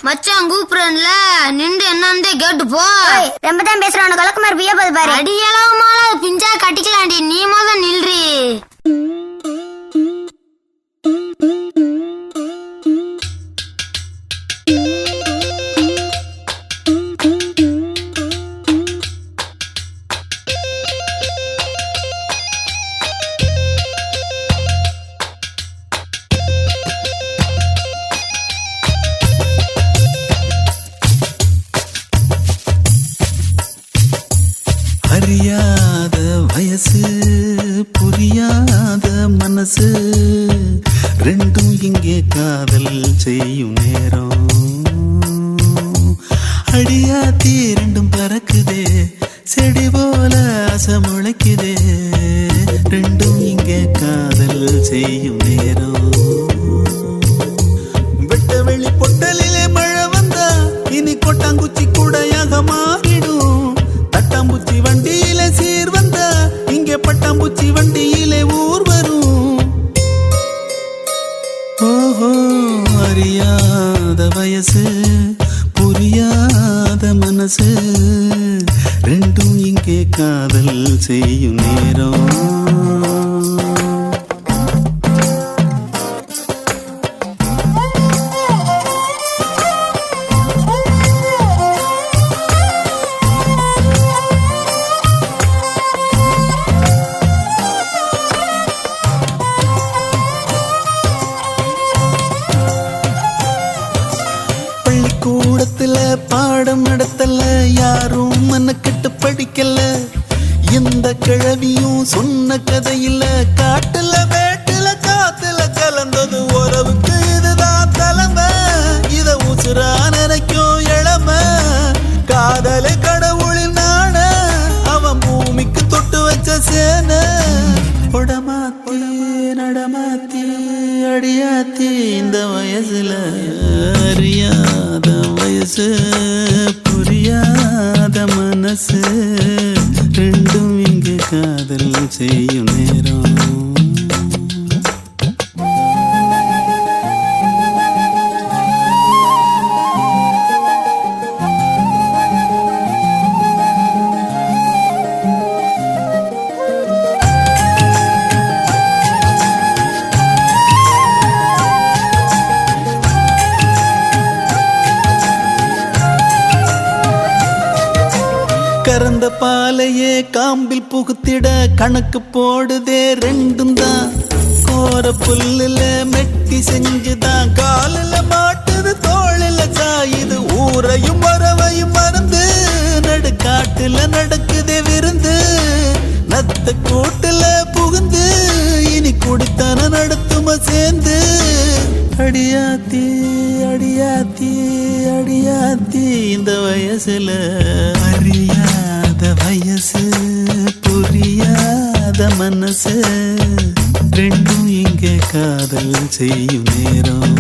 மச்சான் கூப்பிடுறேன்ல நின்று என்னன்னு கேட்டு போ. ரொம்ப தான் பேசுறான் கலக்குமார் பிய போது பாரு. அடியளவுமால பிஞ்சா கட்டிக்கலாண்டி நீ மொதல் நில்றி. அறியாத வயசு புரியாத மனசு ரெண்டும் இங்கே காதல் செய்யும் நேரம். அடியாத்தி ரெண்டும் பறக்குதே செடி போல ஆசை முளைக்குதே ரெண்டும் இங்கே காதல் செய்யும் நேரம். வெட்ட வெளி பொட்டலிலே மழை வந்தா இனி கொட்டாங்குச்சி கூடையாக மாறிடும். தட்டாம்பூச்சி வண்டியில சீர் வந்தா இங்கே பட்டாம்பூச்சி வண்டியிலே ஊர் வரும். ஓஹோ அறியாத வயசு புரியாத மனசு ரெண்டும் இங்கே காதல் செய்யும் நேரம். கூடத்துல பாடம் நடத்தல யாரும் மனக்கட்டு படிக்கல. எந்த கிழவியும் சொன்ன கதையில காட்டுல வேட்டுல காத்துல கலந்தது உறவுக்கு இதுதான் தலைமை. இத உசுரா நினைக்கும் இளமை காதலை கடவுளின் நாண அவன் பூமிக்கு தொட்டு வச்ச சேன. உடமாத்தி நடமாத்தி அடியாத்தி இந்த வயசுல அறியாத வயசு புரியாத மனசு ரெண்டும் இங்கு காதல் செய்யும் நேரம். கறந்த பாலையே காம்பில் புகுத்திட கணக்கு போடுதே ரெண்டும் தான். கோர புல்லுல மெட்டி செஞ்சுதான் காலில மாட்டுது தோளில சாயுது. ஊரையும் வரவையும் மறந்து நடுக்காட்டுல நடக்குதே விருந்து. நத்த கூட்டுல புகுந்து இனி குடித்தன நடத்தும சேர்ந்து. அடியாத்தி அடியாத்தி அடியாத்தி இந்த வயசுல அறியாத வயசு புரியாத மனசு ரெண்டும் இங்கே காதல் செய்யும் நேரம்.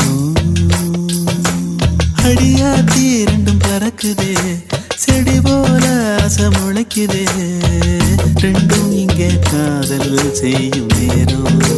அடியாத்தி ரெண்டும் பறக்குதே செடி போல ஆசை முளைக்குதே ரெண்டும் இங்கே காதல் செய்யும் நேரம்.